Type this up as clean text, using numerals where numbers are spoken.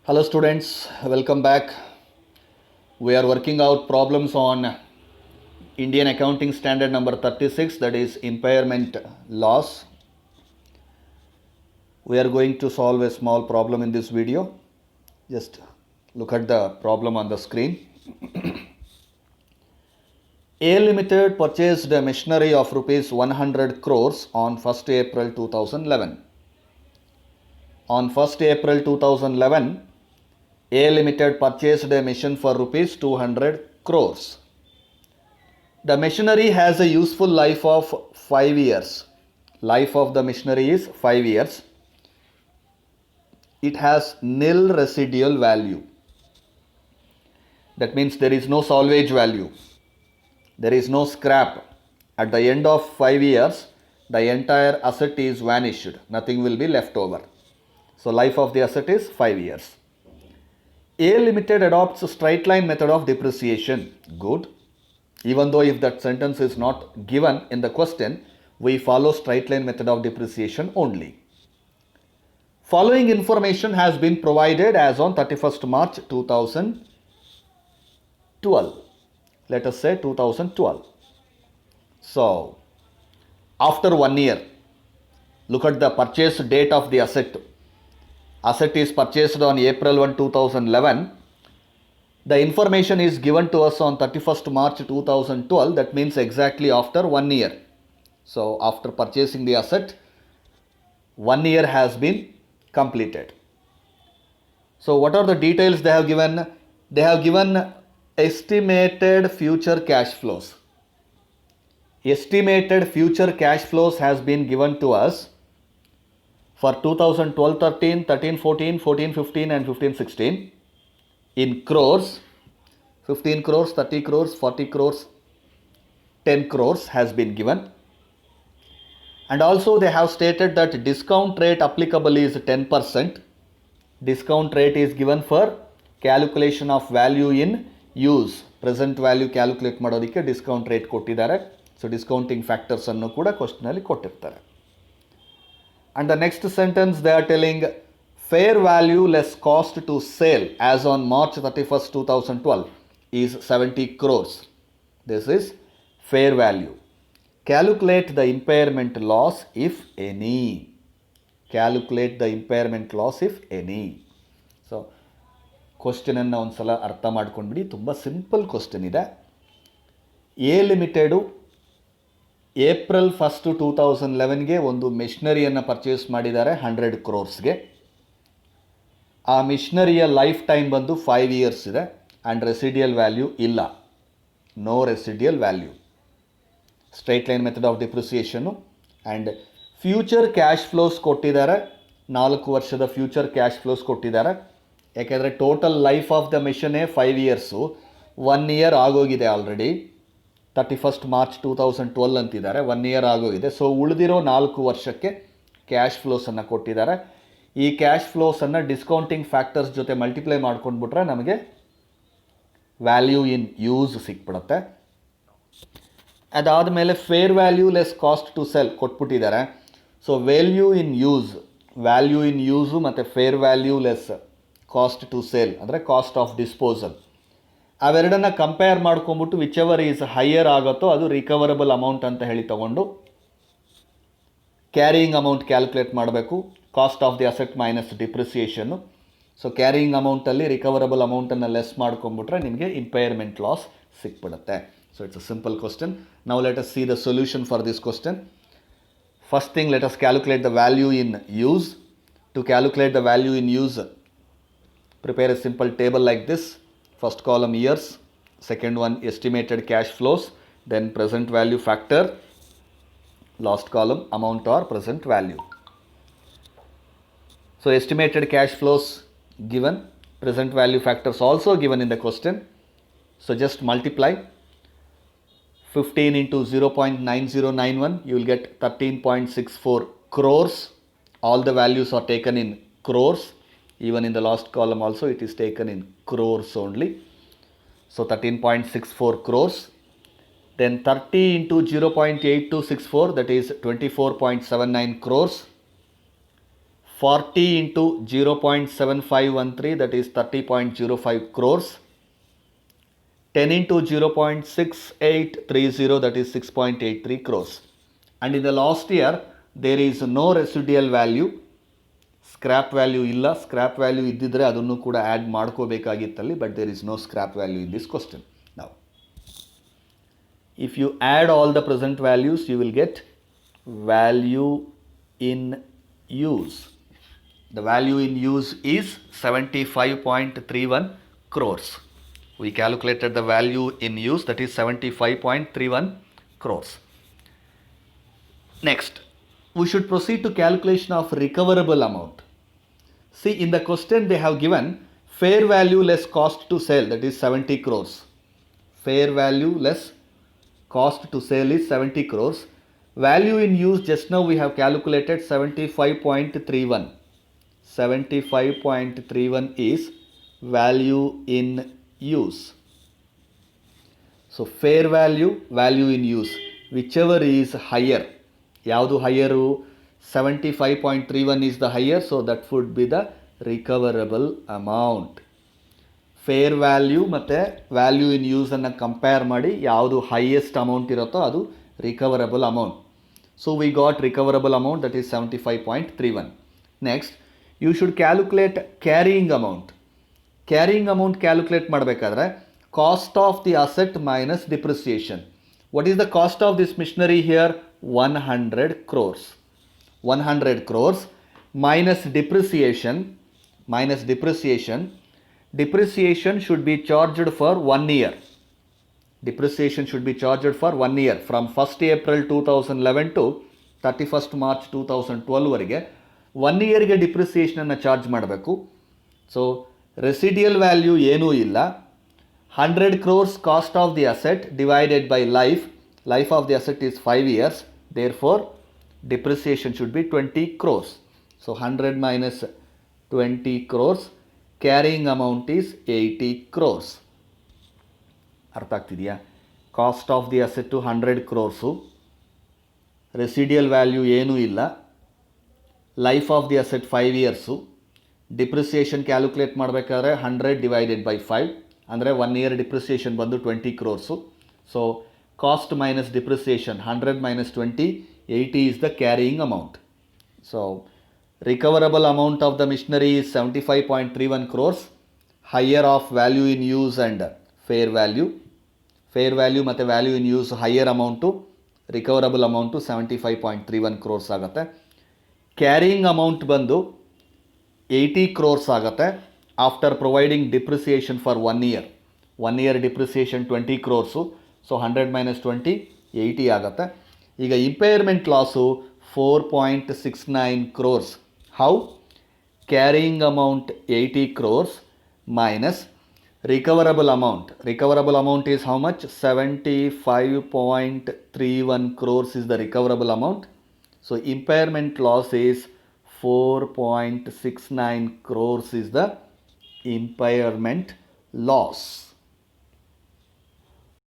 Hello students, welcome back. We are working out problems on Indian Accounting Standard number 36, that is impairment loss. We are going to solve a small problem in this video. Just look at the problem on the screen. A Limited purchased a machinery of rupees 100 crores on 1st April 2011. On 1st April 2011, A Limited purchased a machine for rupees 200 crores. The machinery has a useful life of 5 years. Life of the machinery is 5 years. It has nil residual value. That means there is no salvage value. There is no scrap. At the end of 5 years, the entire asset is vanished. Nothing will be left over. So life of the asset is 5 years. A Limited adopts a straight line method of depreciation. Good. Even though if that sentence is not given in the question, we follow straight line method of depreciation only. Following information has been provided as on 31st March 2012. Let us say 2012. So, after 1 year, look at the purchase date of the asset. Asset is purchased on April 1, 2011. The information is given to us on 31st March 2012. That means exactly after 1 year. So, after purchasing the asset, 1 year has been completed. So, what are the details they have given? They have given estimated future cash flows. Estimated future cash flows has been given to us for 2012-13, 13-14, 14-15 and 15-16 in crores. 15 crores, 30 crores, 40 crores, 10 crores has been given. And also they have stated that discount rate applicable is 10%. Discount rate is given for calculation of value in use. Present value calculate ಮಾಡೋದಕ್ಕೆ discount rate ಕೊಟ್ಟಿದ್ದಾರೆ. So discounting factors ಅನ್ನು ಕೂಡ question ಅಲ್ಲಿ ಕೊಟ್ಟಿರ್ತಾರೆ. And the next sentence they are telling fair value less cost to sale as on March 31st 2012 is 70 crores. This is fair value. Calculate the impairment loss if any. Calculate the impairment loss if any. So question ಅನ್ನು ಒಂದ್ಸಲ ಅರ್ಥ ಮಾಡ್ಕೊಂಡ್ಬಿಡಿ. ತುಂಬ simple question ಇದೆ. A limited April 1 2011ಗೆ ಒಂದು ಮೆಷಿನರಿಯನ್ನು purchase ಮಾಡಿದ್ದಾರೆ 100 ಕ್ರೋರ್ಸ್ಗೆ. ಆ ಮಿಷನರಿಯ life time ಬಂದು 5 years ಇದೆ ಆ್ಯಂಡ್ ರೆಸಿಡಿಯಲ್ ವ್ಯಾಲ್ಯೂ ಇಲ್ಲ. No residual value. Straight line method of depreciation and future cash flows ಕೊಟ್ಟಿದ್ದಾರೆ. 4 ವರ್ಷದ ಫ್ಯೂಚರ್ ಕ್ಯಾಶ್ ಫ್ಲೋಸ್ ಕೊಟ್ಟಿದ್ದಾರೆ. ಯಾಕೆಂದರೆ ಟೋಟಲ್ ಲೈಫ್ ಆಫ್ ದ ಮಿಷನೇ 5 ಇಯರ್ಸು. 1 ಇಯರ್ ಆಗೋಗಿದೆ ಆಲ್ರೆಡಿ. 31st ಮಾರ್ಚ್ 2012 ಅಂತಿದ್ದಾರೆ. 1 ಇಯರ್ ಆಗೋಗಿದೆ. ಸೊ ಉಳಿದಿರೋ 4 ವರ್ಷಕ್ಕೆ ಕ್ಯಾಶ್ ಫ್ಲೋಸನ್ನು ಕೊಟ್ಟಿದ್ದಾರೆ. ಈ ಕ್ಯಾಶ್ ಫ್ಲೋಸನ್ನು ಡಿಸ್ಕೌಂಟಿಂಗ್ ಫ್ಯಾಕ್ಟರ್ಸ್ ಜೊತೆ ಮಲ್ಟಿಪ್ಲೈ ಮಾಡ್ಕೊಂಡ್ಬಿಟ್ರೆ ನಮಗೆ ವ್ಯಾಲ್ಯೂ ಇನ್ ಯೂಸ್ ಸಿಕ್ಬಿಡುತ್ತೆ. ಅದಾದಮೇಲೆ fair value less cost to sell ಕೊಟ್ಬಿಟ್ಟಿದ್ದಾರೆ. ಸೊ ವ್ಯಾಲ್ಯೂ ಇನ್ ಯೂಸು ಮತ್ತು fair value less cost to sale ಅಂದರೆ ಕಾಸ್ಟ್ ಆಫ್ ಡಿಸ್ಪೋಸಲ್, ಅವೆರಡನ್ನು ಕಂಪೇರ್ ಮಾಡ್ಕೊಂಬಿಟ್ಟು ವಿಚ್ ಎವರ್ ಈಸ್ ಹೈಯರ್ ಆಗುತ್ತೋ ಅದು ರಿಕವರಬಲ್ ಅಮೌಂಟ್ ಅಂತ ಹೇಳಿ ತೊಗೊಂಡು ಕ್ಯಾರಿಯಿಂಗ್ ಅಮೌಂಟ್ ಕ್ಯಾಲ್ಕುಲೇಟ್ ಮಾಡಬೇಕು. Cost of the asset minus depreciation. So carrying ಅಮೌಂಟಲ್ಲಿ ರಿಕವರಬಲ್ ಅಮೌಂಟನ್ನು ಲೆಸ್ ಮಾಡ್ಕೊಂಬಿಟ್ರೆ ನಿಮಗೆ ಇಂಪೈರ್ಮೆಂಟ್ ಲಾಸ್ ಸಿಕ್ಬಿಡುತ್ತೆ. So it's a simple question. Now let us see the solution for this question. First thing, let us calculate the value in use. To calculate the value in use, prepare a simple table like this. First column years, second one estimated cash flows, then present value factor, last column amount or present value. So estimated cash flows given, present value factors also given in the question. So just multiply 15 into 0.9091, you will get 13.64 crores. All the values are taken in crores. Even in the last column also it is taken in crores only. So 13.64 crores. Then 30 into 0.8264, that is 24.79 crores. 40 into 0.7513, that is 30.05 crores. 10 into 0.6830, that is 6.83 crores. And in the last year, there is no residual value. Scrap value ಇಲ್ಲ. Scrap value ಇದ್ದಿದ್ರೆ ಅದನ್ನು ಕೂಡ add ಮಾಡ್ಕೋಬೇಕಾಗಿತ್ತಲ್ಲಿ, but there is no scrap value in this question. ನಾವು if you add all the present values, you will get value in use. The value in use is 75.31 crores. We calculated the value in use, that is 75.31 crores. Next, we should proceed to calculation of recoverable amount. See, in the question they have given fair value less cost to sell, that is 70 crores. Fair value less cost to sell is 70 crores. Value in use, just now we have calculated 75.31. 75.31 is value in use. So fair value, value in use, whichever is higher. ಯಾವುದು higher? 75.31 is the higher, so that would be the recoverable amount. Fair value ಮತ್ತು value in ಯೂಸನ್ನು compare ಮಾಡಿ ಯಾವುದು highest amount ಇರುತ್ತೋ ಅದು recoverable amount. So we got recoverable amount, that is 75.31. Next, you should calculate carrying amount. Carrying amount calculate ಮಾಡಬೇಕಾದ್ರೆ cost of the asset minus depreciation. What is the cost of this machinery here? 100 crores. 100 crores minus depreciation. Depreciation should be charged for 1 year. Depreciation should be charged for 1 year from 1st April 2011 to 31st March 2012 ವರೆಗೆ 1 ಇಯರ್ಗೆ ಡಿಪ್ರಿಸಿಯೇಷನನ್ನು charge ಮಾಡಬೇಕು. So residual value ಏನೂ ಇಲ್ಲ. 100 crores cost of the asset divided by life. Life of the asset is 5 years. Therefore, depreciation should be 20 crores. So 100 minus 20 crores. Carrying amount is 80 crores. ಅರ್ಥ ಆಗ್ತಿದೆಯಾ? Cost of the asset 100 crores. Residual value ಏನೂ ಇಲ್ಲ. Life of the asset 5 years. Depreciation calculate ಮಾಡಬೇಕಾದ್ರೆ 100 divided by 5 ಅಂದರೆ 1 year depreciation ಬಂದು 20 crores. So cost minus depreciation, 100 minus 20, 80 is the carrying amount. So recoverable amount of the machinery is 75.31 crores. Higher of value in use and fair value. Fair value ಮತ್ತು value in use higher amount to recoverable amount to 75.31 crores ಆಗುತ್ತೆ. Carrying amount ಬಂದು 80 crores ಆಗುತ್ತೆ after providing depreciation for 1 year. 1 year depreciation 20 crores. So 100 minus 20, 80 ಆಗುತ್ತೆ. ಈಗ impairment loss 4.69 crores. How? Carrying amount 80 crores minus recoverable amount. Recoverable amount is how much? 75.31 crores is the recoverable amount. So impairment loss is 4.69 crores is the impairment loss.